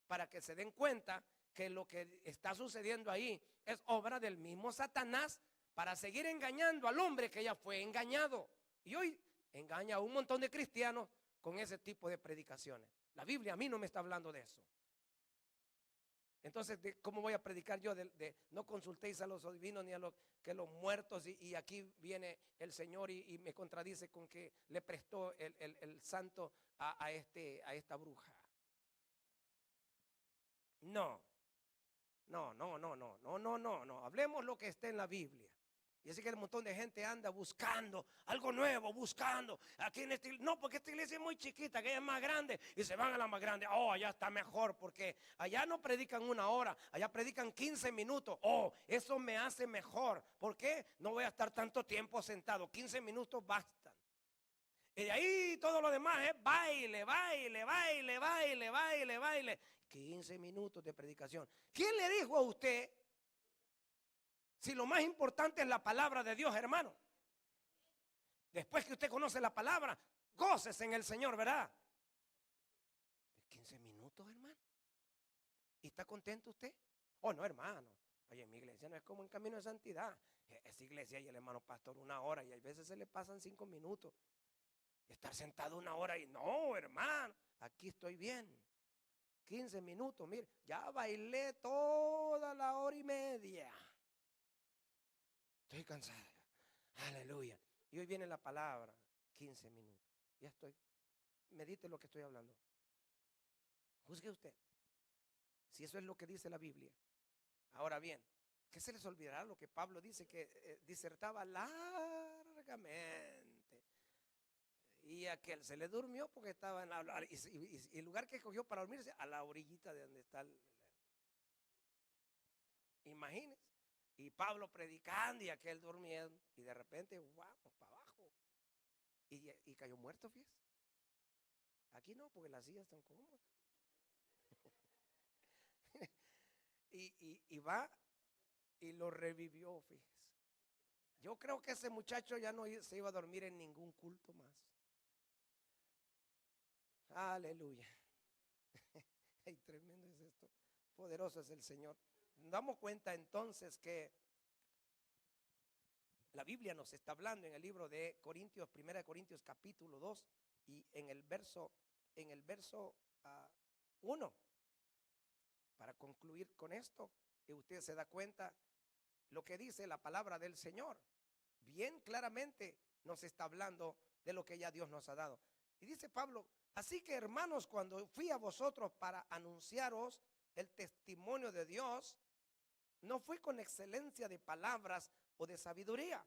para que se den cuenta que lo que está sucediendo ahí es obra del mismo Satanás, para seguir engañando al hombre que ya fue engañado. Y hoy engaña a un montón de cristianos con ese tipo de predicaciones. La Biblia a mí no me está hablando de eso. Entonces, ¿cómo voy a predicar yo de no consultéis a los adivinos ni a los muertos? Y aquí viene el Señor y me contradice con que le prestó el santo a esta bruja. No. Hablemos lo que está en la Biblia. Y así que un montón de gente anda buscando algo nuevo, buscando aquí en esta iglesia. No, porque esta iglesia es muy chiquita, que ella es más grande, y se van a la más grande. Oh, allá está mejor, porque allá no predican 1 hora, allá predican 15 minutos. Oh, eso me hace mejor. ¿Por qué? No voy a estar tanto tiempo sentado, 15 minutos bastan. Y de ahí todo lo demás es baile, baile, baile, baile, baile, baile. 15 minutos de predicación. ¿Quién le dijo a usted si lo más importante es la palabra de Dios, hermano? Después que usted conoce la palabra, gócese en el Señor, ¿verdad? 15 minutos, hermano. ¿Y está contento usted? Oh, no, hermano. Oye, mi iglesia no es como en Camino de Santidad. Esa iglesia y el hermano pastor 1 hora, y a veces se le pasan 5 minutos. Estar sentado 1 hora y no, hermano, aquí estoy bien. 15 minutos, mire, ya bailé toda la 1 hora y media. Estoy cansada. Aleluya. Y hoy viene la palabra, 15 minutos. Ya estoy. Medite lo que estoy hablando. Juzgue usted si eso es lo que dice la Biblia. Ahora bien, ¿qué se les olvidará lo que Pablo dice? Que disertaba largamente. Y aquel se le durmió porque estaba en y el lugar que escogió para dormirse, a la orillita de donde está imagínense. Y Pablo predicando y aquel durmiendo. Y de repente, vamos para abajo. Y cayó muerto, fíjese. Aquí no, porque las sillas están cómodas. y va y lo revivió, fíjese. Yo creo que ese muchacho ya no se iba a dormir en ningún culto más. Aleluya. Ay, tremendo es esto. Poderoso es el Señor. Nos damos cuenta entonces que la Biblia nos está hablando en el libro de Corintios, 1 Corintios capítulo 2 y en el verso 1. Para concluir con esto, que usted se da cuenta lo que dice la palabra del Señor. Bien claramente nos está hablando de lo que ya Dios nos ha dado. Y dice Pablo: así que, hermanos, cuando fui a vosotros para anunciaros el testimonio de Dios, no fui con excelencia de palabras o de sabiduría,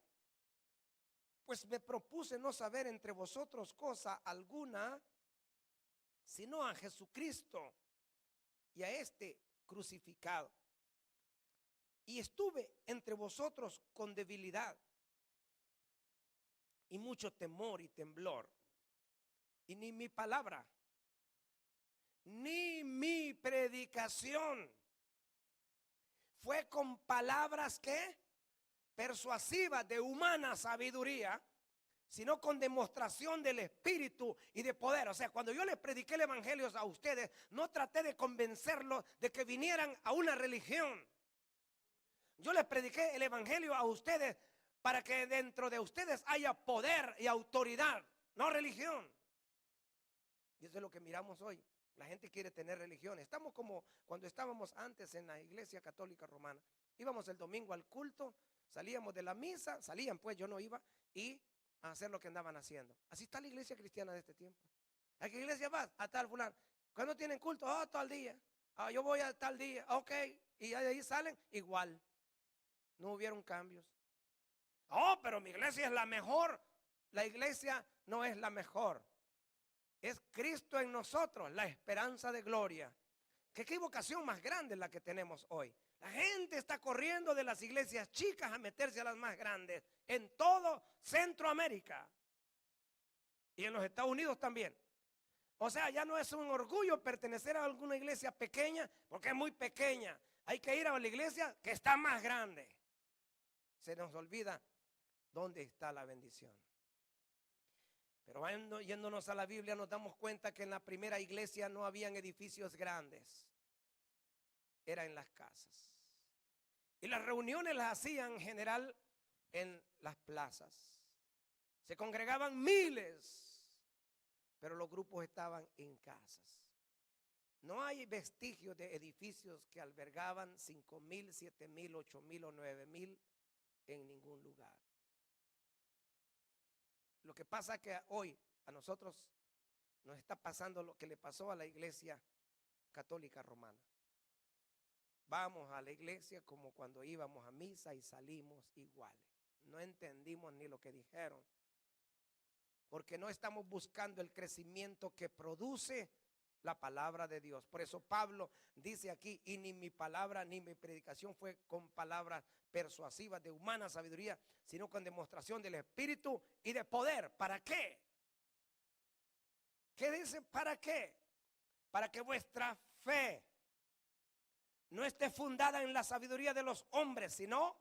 pues me propuse no saber entre vosotros cosa alguna, sino a Jesucristo y a este crucificado. Y estuve entre vosotros con debilidad y mucho temor y temblor. Y ni mi palabra, ni mi predicación fue con palabras que persuasivas de humana sabiduría, sino con demostración del Espíritu y de poder. O sea, cuando yo les prediqué el evangelio a ustedes, no traté de convencerlos de que vinieran a una religión. Yo les prediqué el evangelio a ustedes para que dentro de ustedes haya poder y autoridad, no religión. Y eso es lo que miramos hoy. La gente quiere tener religión. Estamos como cuando estábamos antes en la iglesia católica romana. Íbamos el domingo al culto, salíamos de la misa, salían pues, yo no iba, y a hacer lo que andaban haciendo. Así está la iglesia cristiana de este tiempo. ¿A qué iglesia vas? A tal fulano. ¿Cuándo tienen culto? Oh, tal día. Ah, yo voy a tal día. Ok. Y de ahí salen igual. No hubieron cambios. Oh, pero mi iglesia es la mejor. La iglesia no es la mejor. Es Cristo en nosotros, la esperanza de gloria. ¿Qué equivocación más grande es la que tenemos hoy? La gente está corriendo de las iglesias chicas a meterse a las más grandes en todo Centroamérica y en los Estados Unidos también. O sea, ya no es un orgullo pertenecer a alguna iglesia pequeña porque es muy pequeña. Hay que ir a la iglesia que está más grande. Se nos olvida dónde está la bendición. Pero yéndonos a la Biblia nos damos cuenta que en la primera iglesia no habían edificios grandes. Era en las casas. Y las reuniones las hacían en general en las plazas. Se congregaban miles, pero los grupos estaban en casas. No hay vestigios de edificios que albergaban 5,000, 7,000, 8,000 o 9,000 en ningún lugar. Lo que pasa es que hoy a nosotros nos está pasando lo que le pasó a la iglesia católica romana. Vamos a la iglesia como cuando íbamos a misa y salimos iguales. No entendimos ni lo que dijeron. Porque no estamos buscando el crecimiento que produce la palabra de Dios. Por eso Pablo dice aquí, y ni mi palabra ni mi predicación fue con palabras persuasivas de humana sabiduría, sino con demostración del Espíritu y de poder. ¿Para qué? ¿Qué dice? ¿Para qué? Para que vuestra fe no esté fundada en la sabiduría de los hombres, sino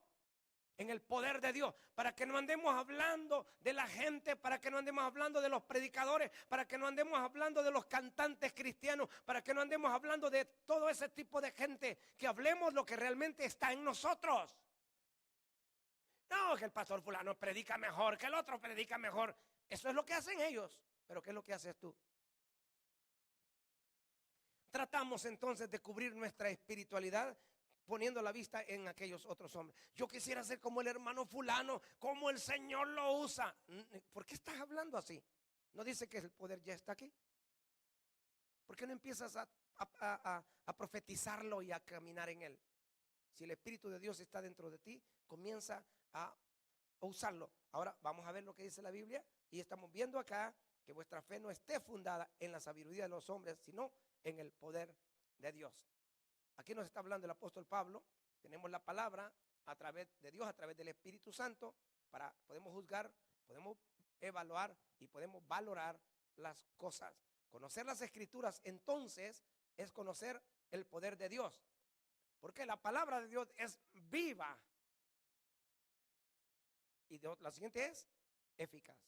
en el poder de Dios. Para que no andemos hablando de la gente, para que no andemos hablando de los predicadores, para que no andemos hablando de los cantantes cristianos, para que no andemos hablando de todo ese tipo de gente. Que hablemos lo que realmente está en nosotros. No, que el pastor fulano predica mejor, que el otro predica mejor. Eso es lo que hacen ellos. Pero ¿qué es lo que haces tú? Tratamos entonces de cubrir nuestra espiritualidad poniendo la vista en aquellos otros hombres. Yo quisiera ser como el hermano fulano, como el Señor lo usa. ¿Por qué estás hablando así? ¿No dice que el poder ya está aquí? ¿Por qué no empiezas a profetizarlo y a caminar en él? Si el Espíritu de Dios está dentro de ti, comienza a usarlo. Ahora vamos a ver lo que dice la Biblia. Y estamos viendo acá que vuestra fe no esté fundada en la sabiduría de los hombres, sino en el poder de Dios. Aquí nos está hablando el apóstol Pablo. Tenemos la palabra a través de Dios, a través del Espíritu Santo, podemos juzgar, podemos evaluar y podemos valorar las cosas. Conocer las Escrituras entonces es conocer el poder de Dios, porque la palabra de Dios es viva. Y la siguiente es eficaz.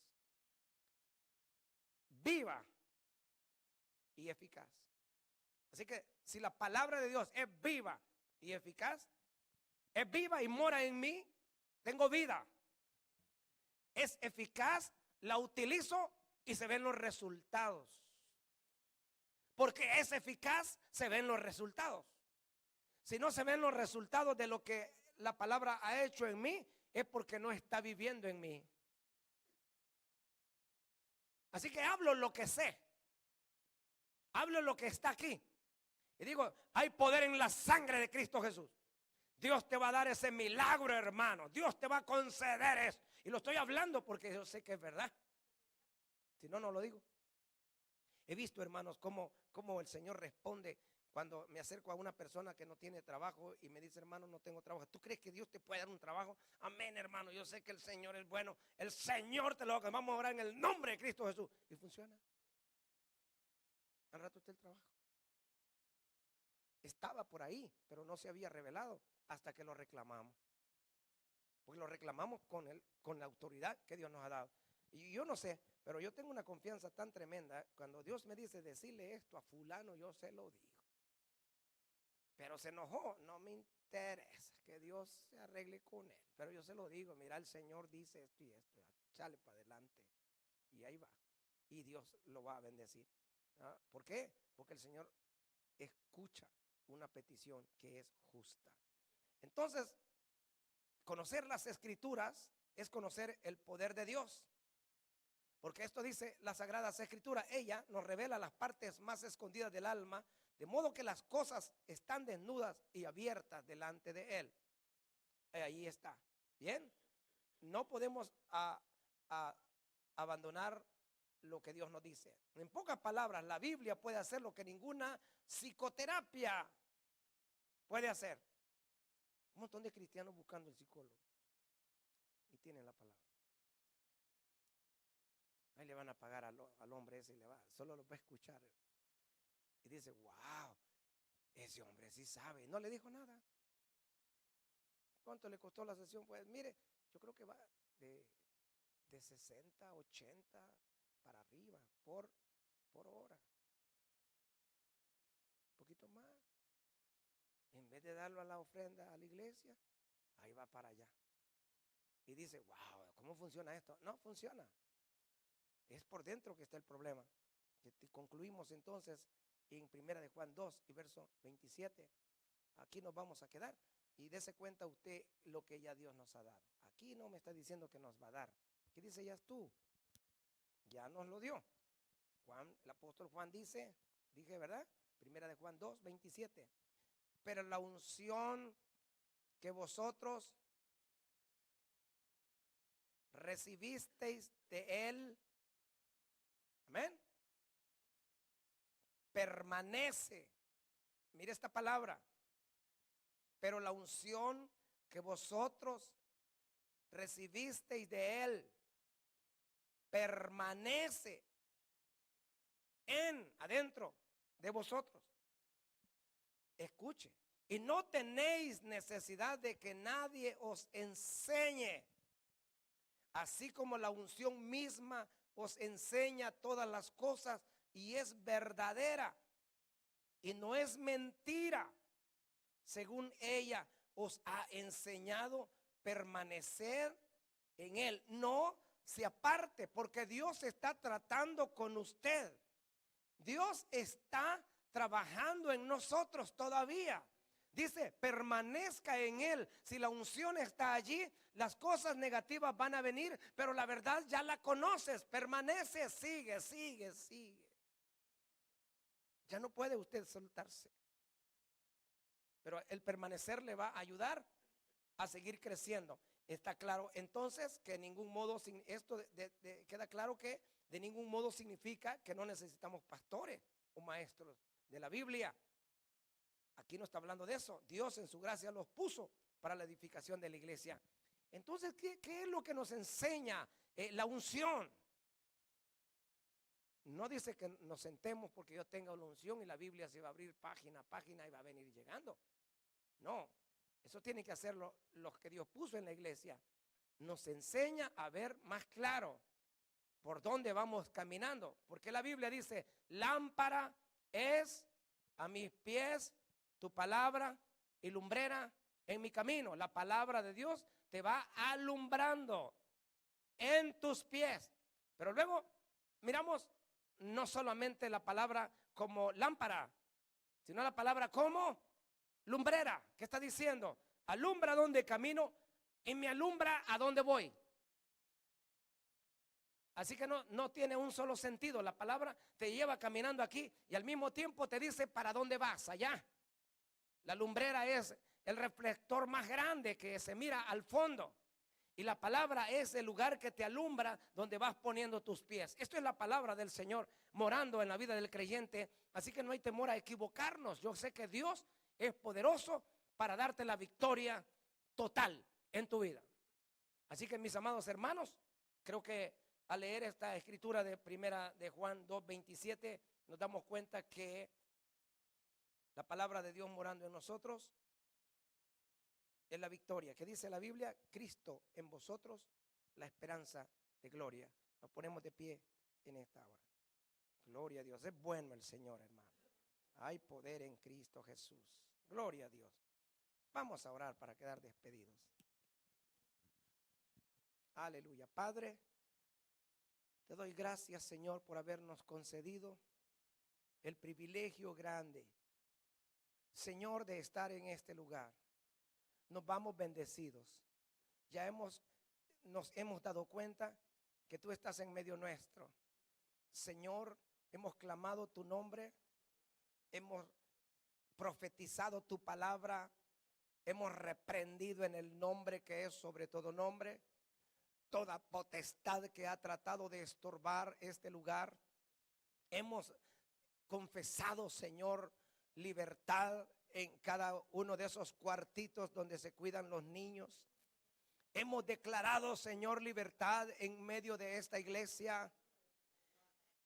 Viva y eficaz. Así que si la palabra de Dios es viva y eficaz, es viva y mora en mí, tengo vida. Es eficaz, la utilizo y se ven los resultados. Porque es eficaz, se ven los resultados. Si no se ven los resultados de lo que la palabra ha hecho en mí, es porque no está viviendo en mí. Así que hablo lo que sé. Hablo lo que está aquí. Y digo, hay poder en la sangre de Cristo Jesús. Dios te va a dar ese milagro, hermano. Dios te va a conceder eso. Y lo estoy hablando porque yo sé que es verdad. Si no, no lo digo. He visto, hermanos, cómo el Señor responde cuando me acerco a una persona que no tiene trabajo y me dice, hermano, no tengo trabajo. ¿Tú crees que Dios te puede dar un trabajo? Amén, hermano. Yo sé que el Señor es bueno. El Señor te lo va a dar. Vamos a orar en el nombre de Cristo Jesús. Y funciona. Al rato está el trabajo. Estaba por ahí, pero no se había revelado hasta que lo reclamamos. Porque lo reclamamos con la autoridad que Dios nos ha dado. Y yo no sé, pero yo tengo una confianza tan tremenda. Cuando Dios me dice decirle esto a fulano, yo se lo digo. Pero se enojó, no me interesa que Dios se arregle con él. Pero yo se lo digo, mira, el Señor dice esto y esto, sale para adelante. Y ahí va. Y Dios lo va a bendecir. ¿Ah? ¿Por qué? Porque el Señor escucha una petición que es justa. Entonces, conocer las Escrituras es conocer el poder de Dios. Porque esto dice las Sagradas Escrituras. Ella nos revela las partes más escondidas del alma, de modo que las cosas están desnudas y abiertas delante de Él. Ahí está. Bien. No podemos abandonar lo que Dios nos dice. En pocas palabras, la Biblia puede hacer lo que ninguna psicoterapia puede hacer. Un montón de cristianos buscando el psicólogo y tienen la palabra. Ahí le van a pagar al hombre ese y solo lo va a escuchar. Y dice, wow, ese hombre sí sabe. No le dijo nada. ¿Cuánto le costó la sesión? Pues mire, yo creo que va de 60, 80 para arriba por hora. Un poquito más. En vez de darlo a la ofrenda a la iglesia, ahí va para allá. Y dice, wow, ¿cómo funciona esto? No funciona. Es por dentro que está el problema. Concluimos entonces en 1 de Juan 2 y verso 27. Aquí nos vamos a quedar. Y dése cuenta usted lo que ya Dios nos ha dado. Aquí no me está diciendo que nos va a dar. ¿Qué dice ya tú? Ya nos lo dio. El apóstol Juan dije, ¿verdad? 1 de Juan 2, 27. Pero la unción que vosotros recibisteis de Él, amén, permanece. Mire esta palabra. Pero la unción que vosotros recibisteis de Él permanece adentro de vosotros. Escuche. Y no tenéis necesidad de que nadie os enseñe, así como la unción misma os enseña todas las cosas y es verdadera y no es mentira. Según ella os ha enseñado, permanecer en Él. No se aparte, porque Dios está tratando con usted. Dios está trabajando en nosotros todavía. Dice, permanezca en Él. Si la unción está allí, las cosas negativas van a venir, pero la verdad ya la conoces. Permanece, sigue. Ya no puede usted soltarse. Pero el permanecer le va a ayudar a seguir creciendo. Está claro entonces que de ningún modo, queda claro que de ningún modo significa que no necesitamos pastores o maestros de la Biblia. Aquí no está hablando de eso. Dios en su gracia los puso para la edificación de la iglesia. Entonces, ¿qué es lo que nos enseña la unción? No dice que nos sentemos porque yo tenga una unción y la Biblia se va a abrir página a página y va a venir llegando. No, eso tiene que hacerlo los que Dios puso en la iglesia. Nos enseña a ver más claro por dónde vamos caminando. Porque la Biblia dice, lámpara es a mis pies tu palabra y lumbrera en mi camino. La palabra de Dios te va alumbrando en tus pies. Pero luego miramos no solamente la palabra como lámpara, sino la palabra como lumbrera. ¿Qué está diciendo? Alumbra donde camino y me alumbra a donde voy. Así que no tiene un solo sentido. La palabra te lleva caminando aquí y al mismo tiempo te dice para dónde vas, allá. La lumbrera es el reflector más grande que se mira al fondo. Y la palabra es el lugar que te alumbra donde vas poniendo tus pies. Esto es la palabra del Señor morando en la vida del creyente. Así que no hay temor a equivocarnos. Yo sé que Dios es poderoso para darte la victoria total en tu vida. Así que mis amados hermanos, creo que al leer esta escritura de 1 de Juan 2:27 nos damos cuenta que la palabra de Dios morando en nosotros es la victoria. ¿Qué dice la Biblia? Cristo en vosotros, la esperanza de gloria. Nos ponemos de pie en esta hora. Gloria a Dios. Es bueno el Señor, hermano. Hay poder en Cristo Jesús. Gloria a Dios. Vamos a orar para quedar despedidos. Aleluya. Padre, te doy gracias, Señor, por habernos concedido el privilegio grande, Señor, de estar en este lugar. Nos vamos bendecidos. Ya nos hemos dado cuenta que tú estás en medio nuestro. Señor, hemos clamado tu nombre, hemos profetizado tu palabra, hemos reprendido en el nombre que es sobre todo nombre toda potestad que ha tratado de estorbar este lugar. Hemos confesado, Señor, libertad en cada uno de esos cuartitos donde se cuidan los niños. Hemos declarado, Señor, libertad en medio de esta iglesia.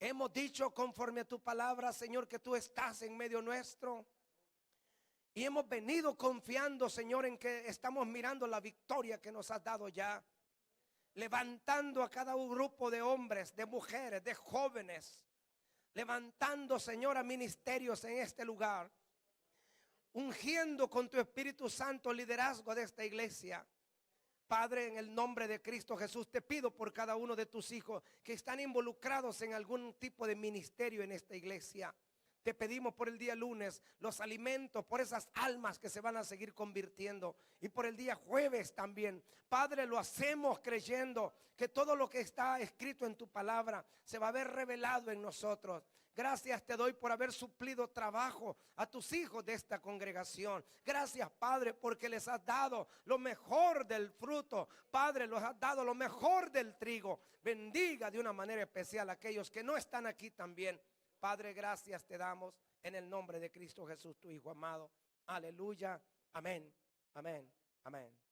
Hemos dicho conforme a tu palabra, Señor, que tú estás en medio nuestro. Y hemos venido confiando, Señor, en que estamos mirando la victoria que nos has dado ya. Levantando a cada grupo de hombres, de mujeres, de jóvenes. Levantando, Señor, a ministerios en este lugar. Ungiendo con tu Espíritu Santo el liderazgo de esta iglesia. Padre, en el nombre de Cristo Jesús, te pido por cada uno de tus hijos que están involucrados en algún tipo de ministerio en esta iglesia. Te pedimos por el día lunes los alimentos, por esas almas que se van a seguir convirtiendo. Y por el día jueves también. Padre, lo hacemos creyendo que todo lo que está escrito en tu palabra se va a ver revelado en nosotros. Gracias te doy por haber suplido trabajo a tus hijos de esta congregación. Gracias, Padre, porque les has dado lo mejor del fruto. Padre, les has dado lo mejor del trigo. Bendiga de una manera especial a aquellos que no están aquí también. Padre, gracias te damos en el nombre de Cristo Jesús, tu Hijo amado. Aleluya. Amén. Amén. Amén.